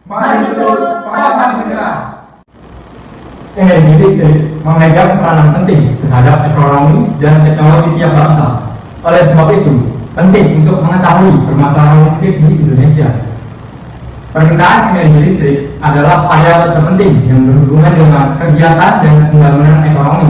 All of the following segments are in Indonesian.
Maju terus, pantang menyerah. Energi listrik memegang peranan penting terhadap ekonomi dan teknologi tiap bangsa. Oleh sebab itu, penting untuk mengetahui permasalahan listrik di Indonesia. Penggunaan energi listrik adalah variabel terpenting yang berhubungan dengan kegiatan dan pembangunan ekonomi.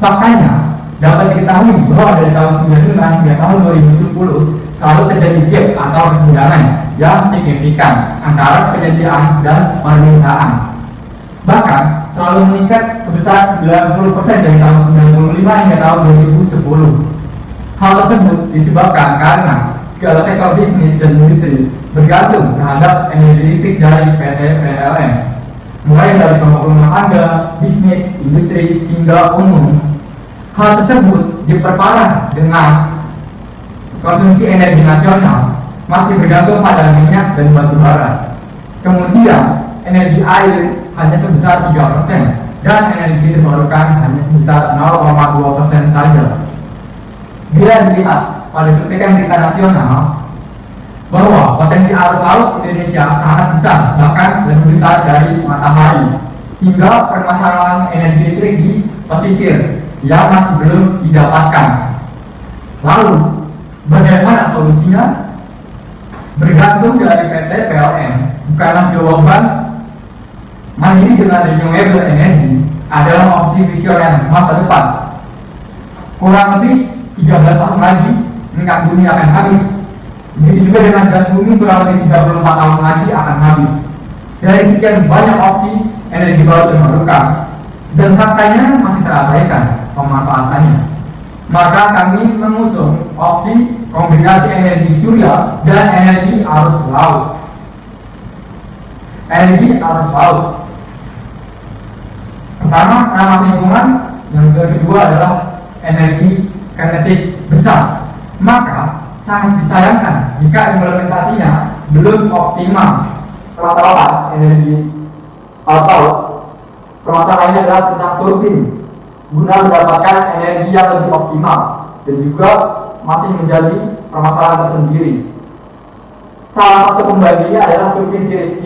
Faktanya, dapat diketahui bahwa dari tahun 95 hingga tahun 2010 selalu terjadi gap atau kesenjangan yang signifikan antara penyediaan dan permintaan. Bahkan selalu meningkat sebesar 90% dari tahun 95 hingga tahun 2010. Hal tersebut disebabkan karena segala sektor bisnis dan industri bergantung terhadap energi listrik dari PT PLN, mulai dari pembangunan rumah tangga, bisnis, industri, hingga umum. Hal tersebut diperparah dengan konsumsi energi nasional masih bergantung pada minyak dan batu bara. Kemudian energi air hanya sebesar 3% dan energi terbarukan hanya sebesar 0,2% saja. Bila dilihat pada kritikan kita nasional bahwa potensi arus laut Indonesia sangat besar, bahkan lebih besar dari matahari, hingga permasalahan energi listrik di pesisir yang masih belum didapatkan. Lalu, bagaimana solusinya? Bergantung dari PT PLN bukanlah jawaban. Mandiri dengan renewable energy adalah opsi visioner masa depan. Kurang lebih 13 tahun lagi minyak bumi akan habis. Begitu juga dengan gas bumi, kurang lebih 34 tahun lagi akan habis. Dari sekian banyak opsi energi baru terbarukan, dan faktanya masih terabaikan pemanfaatannya, maka kami mengusung opsi kombinasi energi surya dan energi arus laut. Energi arus laut pertama, ramah lingkungan. Yang kedua adalah energi kinetik besar. Maka sangat disayangkan jika implementasinya belum optimal. Permasalahan energi atau permasalahannya adalah tentang turbin guna mendapatkan energi yang lebih optimal, dan juga masih menjadi permasalahan tersendiri. Salah satu pembandingnya adalah turbin Sirip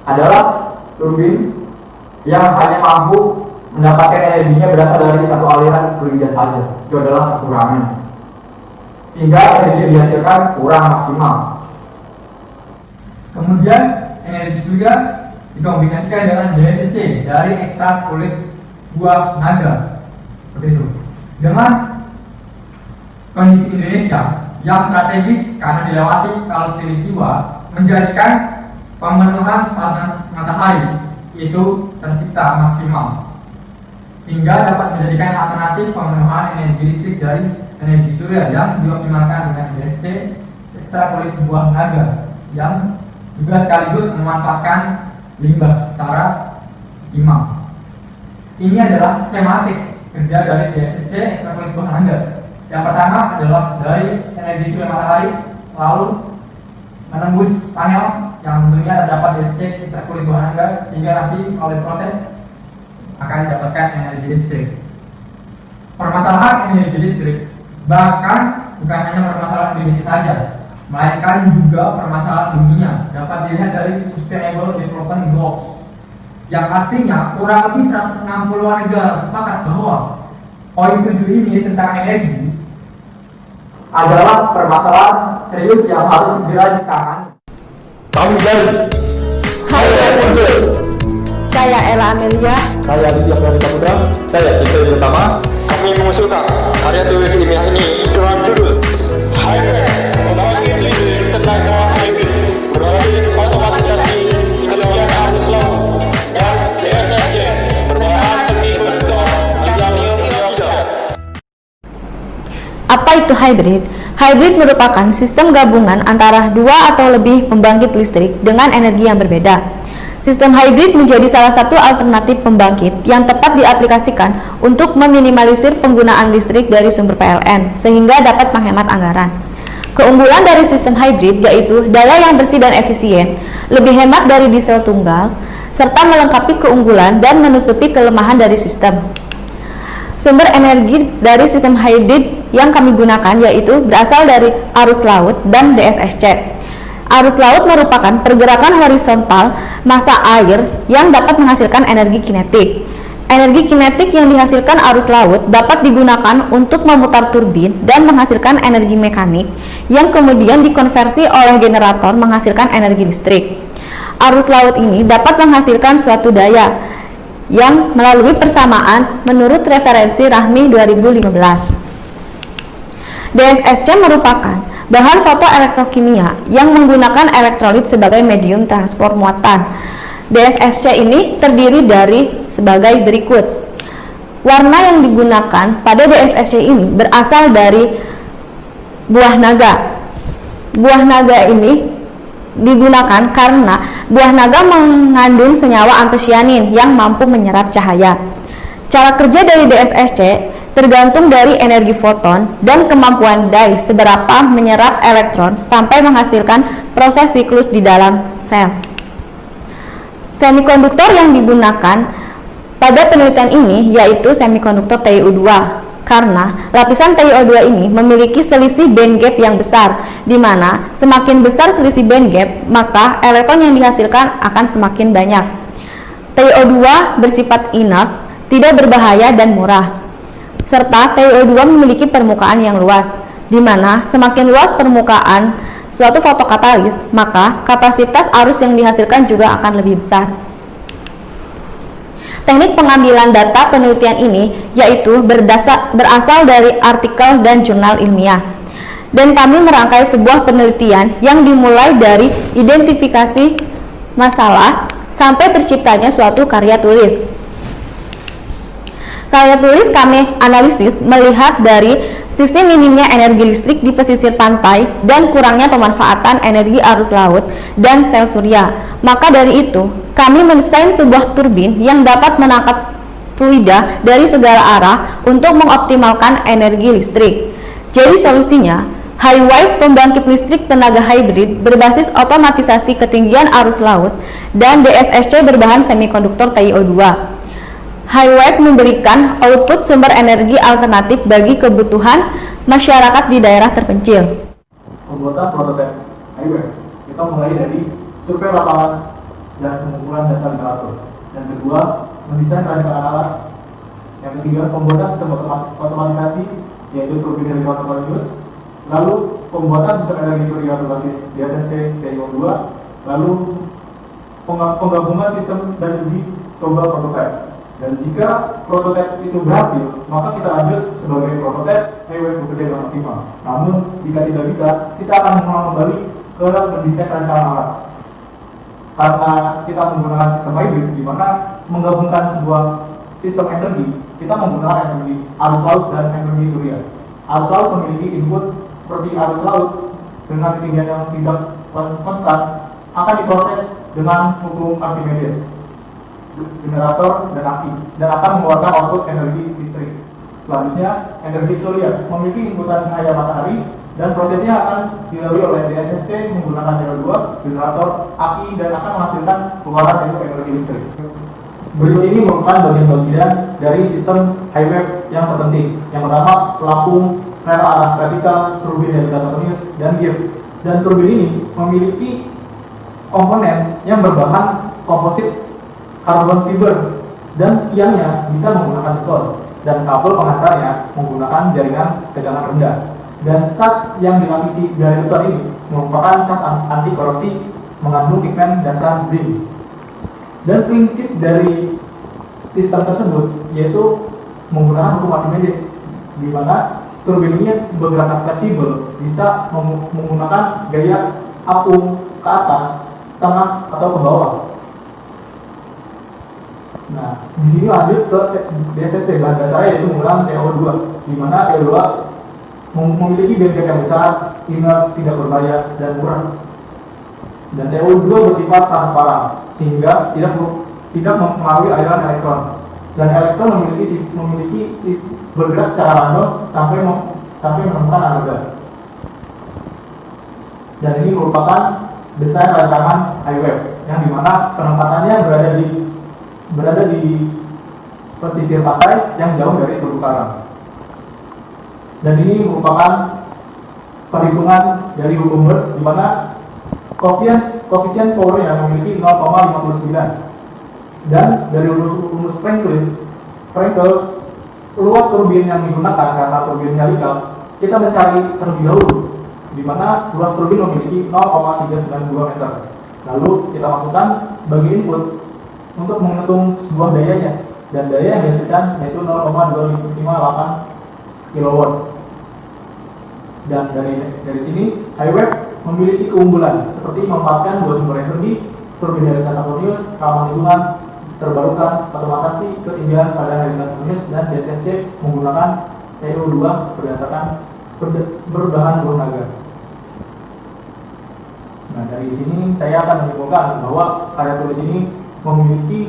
adalah turbin yang hanya mampu mendapatkan energinya berasal dari satu aliran fluida saja. Itu adalah kekurangan, sehingga energi yang dihasilkan kurang maksimal. Kemudian energi surya dikombinasikan dengan DSC dari ekstrak kulit buah naga, seperti itu. Dengan kondisi Indonesia yang strategis karena dilewati khatulistiwa, menjadikan pemenuhan panas matahari itu tercipta maksimal, sehingga dapat menjadikan alternatif pemenuhan energi listrik dari energi surya yang dioptimalkan dengan DSC ekstra kulit buah naga, yang juga sekaligus memanfaatkan limbah secara optimal. Ini adalah skematik kerja dari DSC ekstra kulit buah naga. Yang pertama adalah dari energi surya matahari lalu menembus panel yang tentunya terdapat DSC ekstra kulit buah naga, sehingga nanti oleh proses akan didapatkan energi listrik. Permasalahan energi listrik bahkan bukan hanya permasalahan Indonesia saja, melainkan juga permasalahan dunia. Dapat dilihat dari Sustainable Development Goals, yang artinya kurang lebih 160 negara sepakat bahwa poin 7 ini tentang energi adalah permasalahan serius yang harus segera ditangani. Kami dari Highlight Unsur. Saya Ella Amelia. Saya Aditya Pradita Putra. Saya Ito Utama. Kami mengusulkan karya tulis ilmiah ini dengan judul Hybrid, pembangkit listrik tenaga hybrid berbasis otomatisasi ketegangan arus laut, dan DSSC berbahan semi bentuk titanium dioksida. Apa itu hybrid? Hybrid merupakan sistem gabungan antara dua atau lebih pembangkit listrik dengan energi yang berbeda. Sistem hybrid menjadi salah satu alternatif pembangkit yang tepat diaplikasikan untuk meminimalisir penggunaan listrik dari sumber PLN sehingga dapat menghemat anggaran. Keunggulan dari sistem hybrid yaitu daya yang bersih dan efisien, lebih hemat dari diesel tunggal, serta melengkapi keunggulan dan menutupi kelemahan dari sistem. Sumber energi dari sistem hybrid yang kami gunakan yaitu berasal dari arus laut dan DSSC. Arus laut merupakan pergerakan horizontal massa air yang dapat menghasilkan energi kinetik. Energi kinetik yang dihasilkan arus laut dapat digunakan untuk memutar turbin dan menghasilkan energi mekanik yang kemudian dikonversi oleh generator menghasilkan energi listrik. Arus laut ini dapat menghasilkan suatu daya yang melalui persamaan menurut referensi Rahmi 2015. DSSC merupakan bahan fotoelektrokimia yang menggunakan elektrolit sebagai medium transport muatan. DSSC ini terdiri dari sebagai berikut. Warna yang digunakan pada DSSC ini berasal dari buah naga. Buah naga ini digunakan karena buah naga mengandung senyawa antosianin yang mampu menyerap cahaya. Cara kerja dari DSSC tergantung dari energi foton dan kemampuan dye seberapa menyerap elektron sampai menghasilkan proses siklus di dalam sel. Semikonduktor yang digunakan pada penelitian ini yaitu semikonduktor TiO2 karena lapisan TiO2 ini memiliki selisih band gap yang besar, di mana semakin besar selisih band gap maka elektron yang dihasilkan akan semakin banyak. TiO2 bersifat inert, tidak berbahaya dan murah. Serta TiO2 memiliki permukaan yang luas, di mana semakin luas permukaan suatu fotokatalis, maka kapasitas arus yang dihasilkan juga akan lebih besar. Teknik pengambilan data penelitian ini yaitu berasal dari artikel dan jurnal ilmiah. Dan kami merangkai sebuah penelitian yang dimulai dari identifikasi masalah sampai terciptanya suatu karya tulis. Karya tulis kami analisis melihat dari sisi minimnya energi listrik di pesisir pantai dan kurangnya pemanfaatan energi arus laut dan sel surya. Maka dari itu, kami mendesain sebuah turbin yang dapat menangkap fluida dari segala arah untuk mengoptimalkan energi listrik. Jadi solusinya, Highwave pembangkit listrik tenaga hybrid berbasis otomatisasi ketinggian arus laut dan DSSC berbahan semikonduktor TiO2. Highwave memberikan output sumber energi alternatif bagi kebutuhan masyarakat di daerah terpencil. Pembuatan prototipe Highwave kita mulai dari survei lapangan dan pengumpulan data literatur. Yang kedua, mendesain rancangan alat. Yang ketiga, pembuatan sistem otomatisasi yaitu turbin elektronik. Lalu pembuatan sistem energi surya berbasis DSSC TiO2. Lalu penggabungan sistem dan uji coba prototipe. Dan jika prototipe itu berhasil, maka kita lanjut sebagai prototipe Highwave bekerja dengan optimal. Namun, jika tidak bisa, kita akan mengulang kembali ke mendesain rancangan alat. Karena kita menggunakan sistem hybrid, di mana menggabungkan sebuah sistem energi, kita menggunakan energi arus laut dan energi surya. Arus laut memiliki input seperti arus laut dengan ketinggian yang tidak konstan akan diproses dengan hukum Archimedes, generator dan aki, dan akan mengeluarkan output energi listrik. Selanjutnya, energi surya memiliki inputan cahaya matahari dan prosesnya akan dilalui oleh DSSC menggunakan TiO2, generator, aki, dan akan menghasilkan keluaran energi listrik. Berikut ini merupakan bagian-bagian dari sistem Highwave yang terpenting. Yang pertama, pelampung, rel arah vertikal, turbin dari elektronik, dan gear. Dan turbin ini memiliki komponen yang berbahan komposit karbon fiber dan tiangnya bisa menggunakan beton dan kabel pengantarnya menggunakan jaringan tegangan rendah. Dan cat yang dilapisi dari beton ini merupakan cat anti korosi mengandung pigmen dasar zinc. Dan prinsip dari sistem tersebut yaitu menggunakan hukum Archimedes, di mana turbin ini bergerak fleksibel, bisa menggunakan gaya apung ke atas, tengah atau ke bawah. Nah, di sini lanjut ke DSSC, bahan dasarnya yaitu menggunakan TiO2, di mana TiO2 memiliki band gap yang besar, inert, tidak berbahaya, dan murah. Dan TiO2 bersifat transparan, sehingga tidak mempengaruhi aliran elektron. Dan elektron memiliki bergerak secara random sampai menemukan anorgan. Dan ini merupakan desain rancangan Highwave, yang dimana penempatannya berada di pesisir pantai yang jauh dari terumbu karang. Dan ini merupakan perhitungan dari hukum Hertz, di mana Koefisien powernya memiliki 0,59. Dan dari rumus Frankel, luas turbin yang digunakan karena turbin helical, kita mencari terlebih dahulu, di mana luas turbin memiliki 0,392 meter. Lalu kita masukkan sebagai input untuk menghitung sebuah dayanya, dan daya yang dihasilkan yaitu 0,258 kW. Dan dari sini, HiWave memiliki keunggulan seperti memanfaatkan dua sumber energi, turbin dari Saturnus, ramah lingkungan, terbarukan, otomatisasi, ketinggian pada dari Saturnus, dan DCC menggunakan CO2 berdasarkan berbahan bernaga. Nah, dari sini saya akan menyimpulkan bahwa karya tulis ini memiliki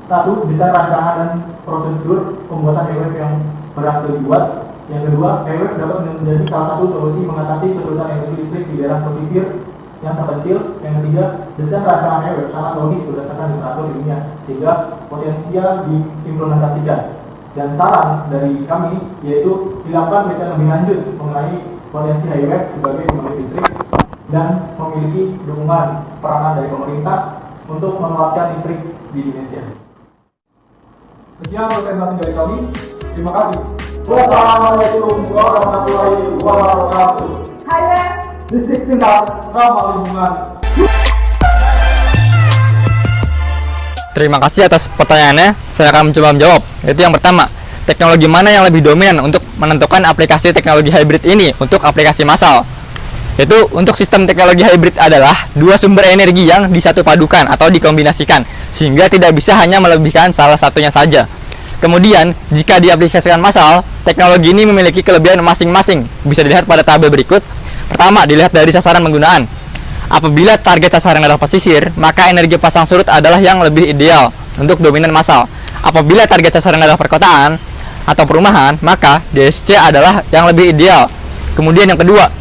satu, besar rancangan dan prosedur pembuatan HiWave yang berhasil dibuat. Yang kedua, HiWave dapat menjadi salah satu solusi mengatasi kesulitan energi listrik di daerah pesisir yang terpencil. Yang ketiga, desain rancangan HiWave sangat logis berdasarkan literatur ilmiah sehingga potensial diimplementasikan. Dan saran dari kami yaitu dilakukan penelitian lebih lanjut mengenai potensi HiWave sebagai pembangkit listrik dan memiliki dukungan peranan dari pemerintah untuk menguatkan listrik di Indonesia. Sekian presentasi dari kami. Terima kasih. Wassalamualaikum warahmatullahi wabarakatuh. HiWave Listrik pintar, ramah lingkungan. Terima kasih atas pertanyaannya. Saya akan mencoba menjawab. Yaitu yang pertama, teknologi mana yang lebih dominan untuk menentukan aplikasi teknologi hybrid ini untuk aplikasi massal? Yaitu untuk sistem teknologi hybrid adalah dua sumber energi yang disatu padukan atau dikombinasikan sehingga tidak bisa hanya melebihkan salah satunya saja. Kemudian, jika diaplikasikan massal, teknologi ini memiliki kelebihan masing-masing. Bisa dilihat pada tabel berikut. Pertama, dilihat dari sasaran penggunaan. Apabila target sasaran adalah pesisir, maka energi pasang surut adalah yang lebih ideal untuk dominan massal. Apabila target sasaran adalah perkotaan atau perumahan, maka DSC adalah yang lebih ideal. Kemudian yang kedua,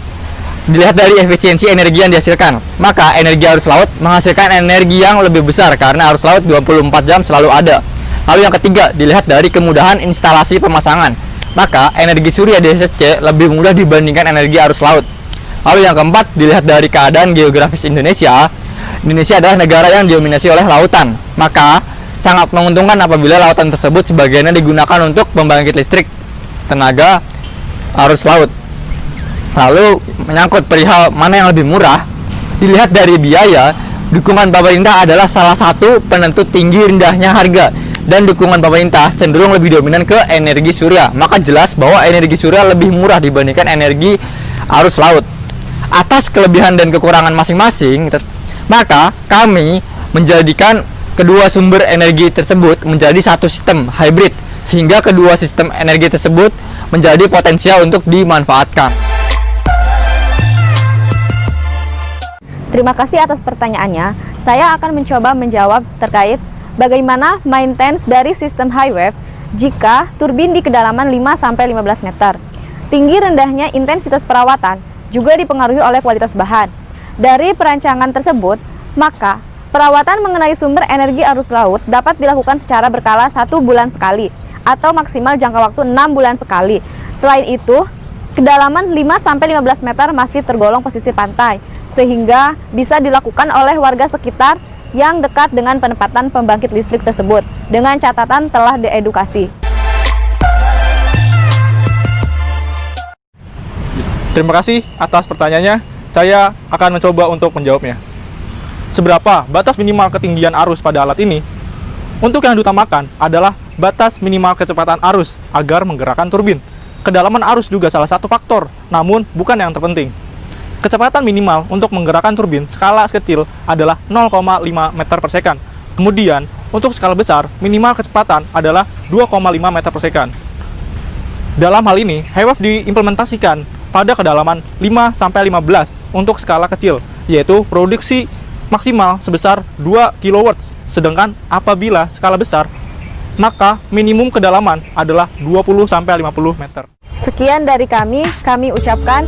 dilihat dari efisiensi energi yang dihasilkan. Maka energi arus laut menghasilkan energi yang lebih besar karena arus laut 24 jam selalu ada. Lalu yang ketiga, dilihat dari kemudahan instalasi pemasangan. Maka energi surya DSC lebih mudah dibandingkan energi arus laut. Lalu yang keempat, dilihat dari keadaan geografis Indonesia. Indonesia adalah negara yang didominasi oleh lautan. Maka sangat menguntungkan apabila lautan tersebut sebagiannya digunakan untuk pembangkit listrik tenaga arus laut. Lalu menyangkut perihal mana yang lebih murah, dilihat dari biaya, dukungan pemerintah adalah salah satu penentu tinggi rendahnya harga, dan dukungan pemerintah cenderung lebih dominan ke energi surya. Maka jelas bahwa energi surya lebih murah dibandingkan energi arus laut. Atas kelebihan dan kekurangan masing-masing, maka kami menjadikan kedua sumber energi tersebut menjadi satu sistem hybrid, sehingga kedua sistem energi tersebut menjadi potensial untuk dimanfaatkan. Terima kasih atas pertanyaannya. Saya akan mencoba menjawab terkait bagaimana maintenance dari sistem HiWave jika turbin di kedalaman 5-15 meter. Tinggi rendahnya intensitas perawatan juga dipengaruhi oleh kualitas bahan. Dari perancangan tersebut, maka perawatan mengenai sumber energi arus laut dapat dilakukan secara berkala 1 bulan sekali atau maksimal jangka waktu 6 bulan sekali. Selain itu, kedalaman 5-15 meter masih tergolong pesisir pantai, sehingga bisa dilakukan oleh warga sekitar yang dekat dengan penempatan pembangkit listrik tersebut dengan catatan telah diedukasi. Terima kasih atas pertanyaannya. Saya akan mencoba untuk menjawabnya. Seberapa batas minimal ketinggian arus pada alat ini? Untuk yang diutamakan adalah batas minimal kecepatan arus agar menggerakkan turbin. Kedalaman arus juga salah satu faktor, namun bukan yang terpenting. Kecepatan minimal untuk menggerakkan turbin skala kecil adalah 0,5 meter per second. Kemudian, untuk skala besar, minimal kecepatan adalah 2,5 meter per second. Dalam hal ini, HiWave diimplementasikan pada kedalaman 5-15 untuk skala kecil, yaitu produksi maksimal sebesar 2 kW. Sedangkan apabila skala besar, maka minimum kedalaman adalah 20-50 meter. Sekian dari kami ucapkan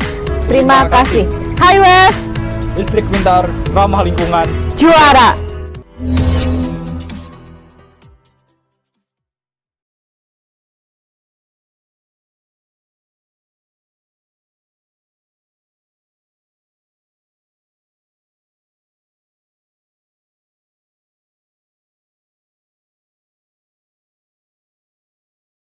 terima kasih. HiWave Listrik pintar, ramah lingkungan. juara!